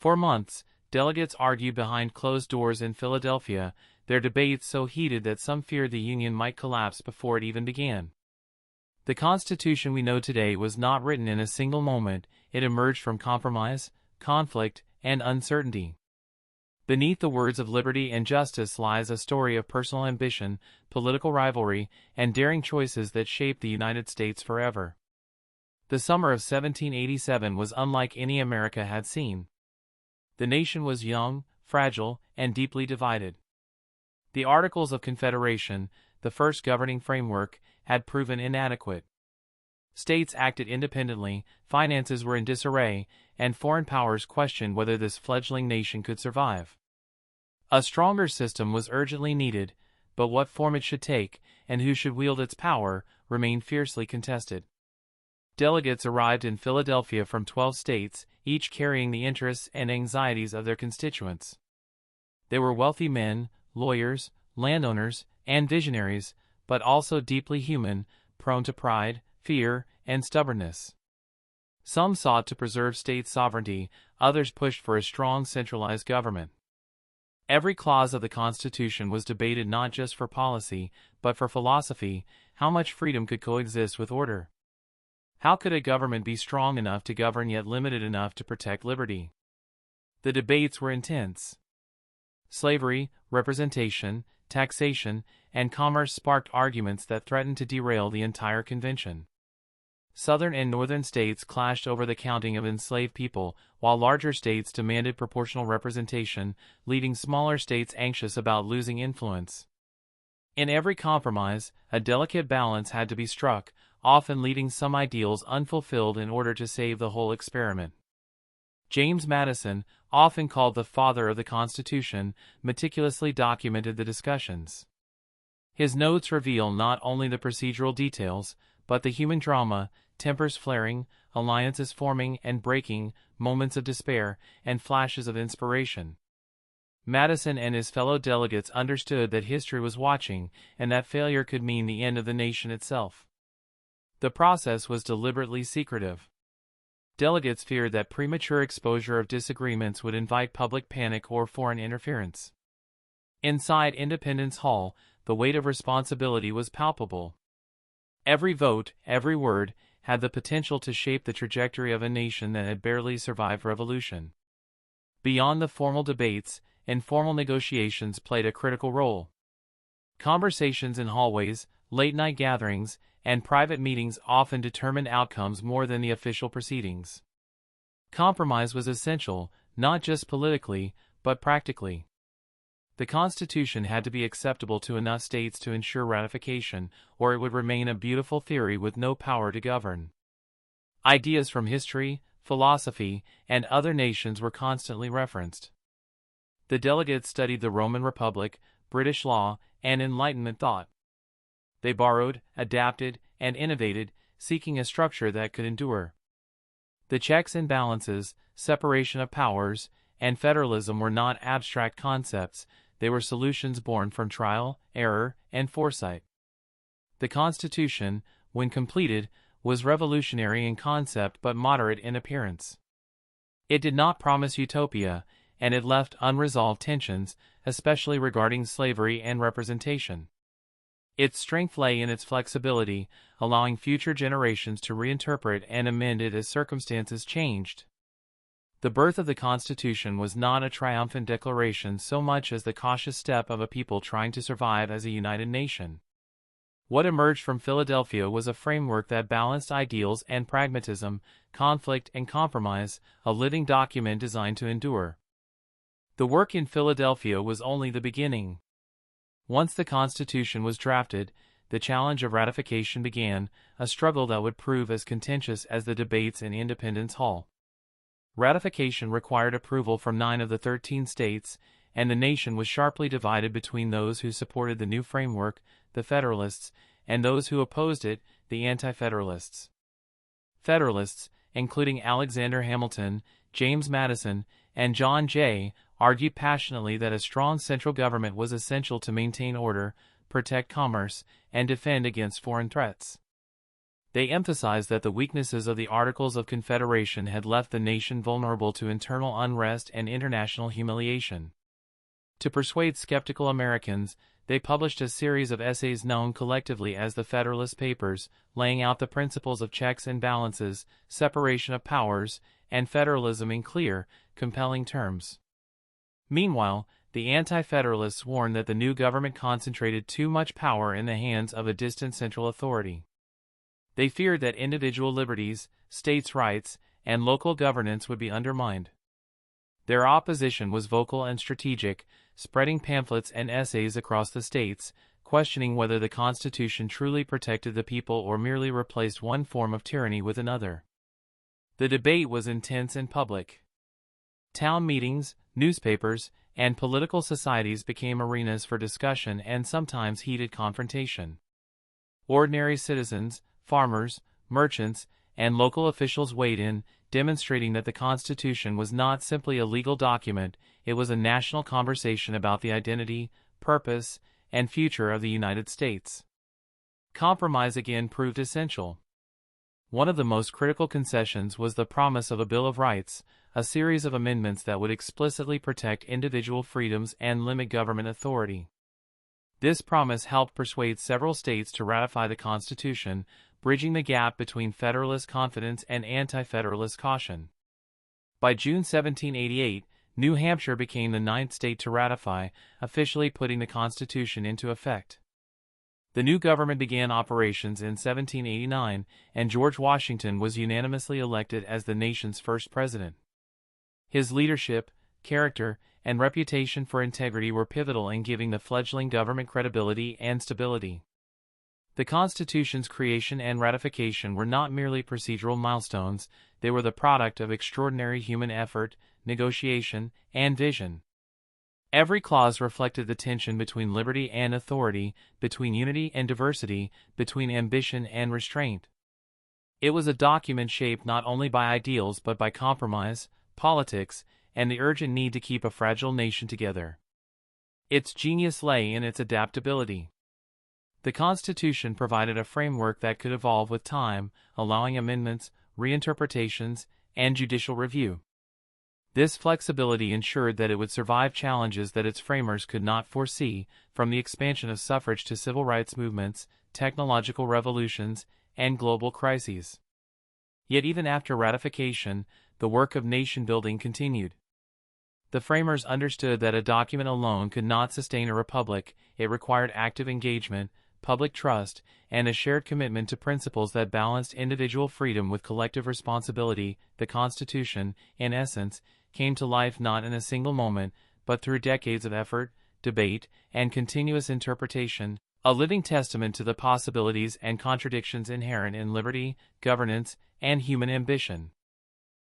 For months, delegates argued behind closed doors in Philadelphia, their debates so heated that some feared the Union might collapse before it even began. The Constitution we know today was not written in a single moment. It emerged from compromise, conflict, and uncertainty. Beneath the words of liberty and justice lies a story of personal ambition, political rivalry, and daring choices that shaped the United States forever. The summer of 1787 was unlike any America had seen. The nation was young, fragile, and deeply divided. The Articles of Confederation, the first governing framework, had proven inadequate. States acted independently, finances were in disarray, and foreign powers questioned whether this fledgling nation could survive. A stronger system was urgently needed, but what form it should take, and who should wield its power, remained fiercely contested. Delegates arrived in Philadelphia from 12 states, each carrying the interests and anxieties of their constituents. They were wealthy men, lawyers, landowners, and visionaries, but also deeply human, prone to pride, fear, and stubbornness. Some sought to preserve state sovereignty, others pushed for a strong centralized government. Every clause of the Constitution was debated not just for policy, but for philosophy. How much freedom could coexist with order? How could a government be strong enough to govern yet limited enough to protect liberty? The debates were intense. Slavery, representation, taxation, and commerce sparked arguments that threatened to derail the entire convention. Southern and northern states clashed over the counting of enslaved people, while larger states demanded proportional representation, leaving smaller states anxious about losing influence. In every compromise, a delicate balance had to be struck, often leaving some ideals unfulfilled in order to save the whole experiment. James Madison, often called the father of the Constitution, meticulously documented the discussions. His notes reveal not only the procedural details, but the human drama, tempers flaring, alliances forming and breaking, moments of despair, and flashes of inspiration. Madison and his fellow delegates understood that history was watching, and that failure could mean the end of the nation itself. The process was deliberately secretive. Delegates feared that premature exposure of disagreements would invite public panic or foreign interference. Inside Independence Hall, the weight of responsibility was palpable. Every vote, every word, had the potential to shape the trajectory of a nation that had barely survived revolution. Beyond the formal debates, informal negotiations played a critical role. Conversations in hallways, late-night gatherings, and private meetings often determined outcomes more than the official proceedings. Compromise was essential, not just politically, but practically. The Constitution had to be acceptable to enough states to ensure ratification, or it would remain a beautiful theory with no power to govern. Ideas from history, philosophy, and other nations were constantly referenced. The delegates studied the Roman Republic, British law, and Enlightenment thought. They borrowed, adapted, and innovated, seeking a structure that could endure. The checks and balances, separation of powers, and federalism were not abstract concepts, they were solutions born from trial, error, and foresight. The Constitution, when completed, was revolutionary in concept but moderate in appearance. It did not promise utopia, and it left unresolved tensions, especially regarding slavery and representation. Its strength lay in its flexibility, allowing future generations to reinterpret and amend it as circumstances changed. The birth of the Constitution was not a triumphant declaration so much as the cautious step of a people trying to survive as a united nation. What emerged from Philadelphia was a framework that balanced ideals and pragmatism, conflict and compromise, a living document designed to endure. The work in Philadelphia was only the beginning. Once the Constitution was drafted, the challenge of ratification began, a struggle that would prove as contentious as the debates in Independence Hall. Ratification required approval from 9 of the 13 states, and the nation was sharply divided between those who supported the new framework, the Federalists, and those who opposed it, the Anti-Federalists. Federalists, including Alexander Hamilton, James Madison, and John Jay, argued passionately that a strong central government was essential to maintain order, protect commerce, and defend against foreign threats. They emphasized that the weaknesses of the Articles of Confederation had left the nation vulnerable to internal unrest and international humiliation. To persuade skeptical Americans, they published a series of essays known collectively as the Federalist Papers, laying out the principles of checks and balances, separation of powers, and federalism in clear, compelling terms. Meanwhile, the Anti-Federalists warned that the new government concentrated too much power in the hands of a distant central authority. They feared that individual liberties, states' rights, and local governance would be undermined. Their opposition was vocal and strategic, spreading pamphlets and essays across the states, questioning whether the Constitution truly protected the people or merely replaced one form of tyranny with another. The debate was intense and public. Town meetings, newspapers, and political societies became arenas for discussion and sometimes heated confrontation. Ordinary citizens, farmers, merchants, and local officials weighed in, demonstrating that the Constitution was not simply a legal document, it was a national conversation about the identity, purpose, and future of the United States. Compromise again proved essential. One of the most critical concessions was the promise of a Bill of Rights, a series of amendments that would explicitly protect individual freedoms and limit government authority. This promise helped persuade several states to ratify the Constitution, bridging the gap between Federalist confidence and Anti-Federalist caution. By June 1788, New Hampshire became the 9th state to ratify, officially putting the Constitution into effect. The new government began operations in 1789, and George Washington was unanimously elected as the nation's first president. His leadership, character, and reputation for integrity were pivotal in giving the fledgling government credibility and stability. The Constitution's creation and ratification were not merely procedural milestones, they were the product of extraordinary human effort, negotiation, and vision. Every clause reflected the tension between liberty and authority, between unity and diversity, between ambition and restraint. It was a document shaped not only by ideals but by compromise, politics, and the urgent need to keep a fragile nation together. Its genius lay in its adaptability. The Constitution provided a framework that could evolve with time, allowing amendments, reinterpretations, and judicial review. This flexibility ensured that it would survive challenges that its framers could not foresee, from the expansion of suffrage to civil rights movements, technological revolutions, and global crises. Yet even after ratification, the work of nation-building continued. The framers understood that a document alone could not sustain a republic, it required active engagement, public trust, and a shared commitment to principles that balanced individual freedom with collective responsibility. The Constitution, in essence, came to life not in a single moment, but through decades of effort, debate, and continuous interpretation, a living testament to the possibilities and contradictions inherent in liberty, governance, and human ambition.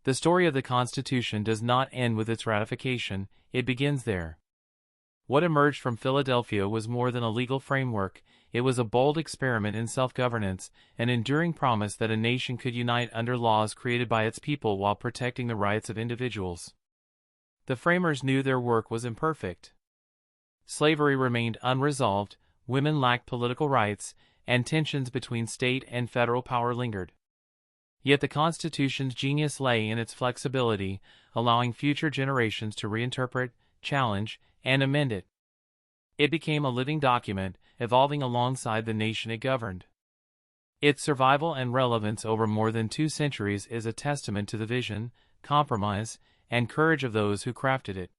The story of the Constitution does not end with its ratification, it begins there. What emerged from Philadelphia was more than a legal framework, it was a bold experiment in self-governance, an enduring promise that a nation could unite under laws created by its people while protecting the rights of individuals. The framers knew their work was imperfect. Slavery remained unresolved, women lacked political rights, and tensions between state and federal power lingered. Yet the Constitution's genius lay in its flexibility, allowing future generations to reinterpret, challenge, and amend it. It became a living document, evolving alongside the nation it governed. Its survival and relevance over more than 2 centuries is a testament to the vision, compromise, and courage of those who crafted it.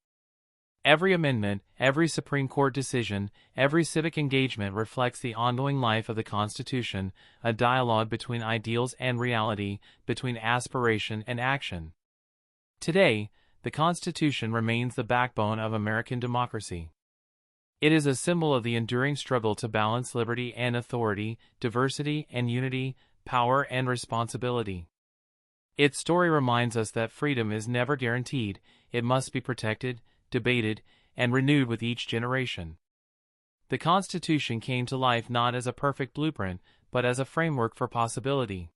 Every amendment, every Supreme Court decision, every civic engagement reflects the ongoing life of the Constitution, a dialogue between ideals and reality, between aspiration and action. Today, the Constitution remains the backbone of American democracy. It is a symbol of the enduring struggle to balance liberty and authority, diversity and unity, power and responsibility. Its story reminds us that freedom is never guaranteed, it must be protected, debated, and renewed with each generation. The Constitution came to life not as a perfect blueprint, but as a framework for possibility.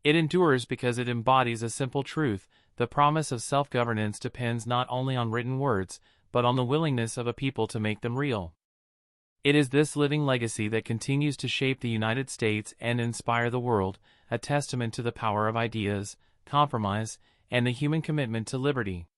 It endures because it embodies a simple truth: the promise of self-governance depends not only on written words, but on the willingness of a people to make them real. It is this living legacy that continues to shape the United States and inspire the world, a testament to the power of ideas, compromise, and the human commitment to liberty.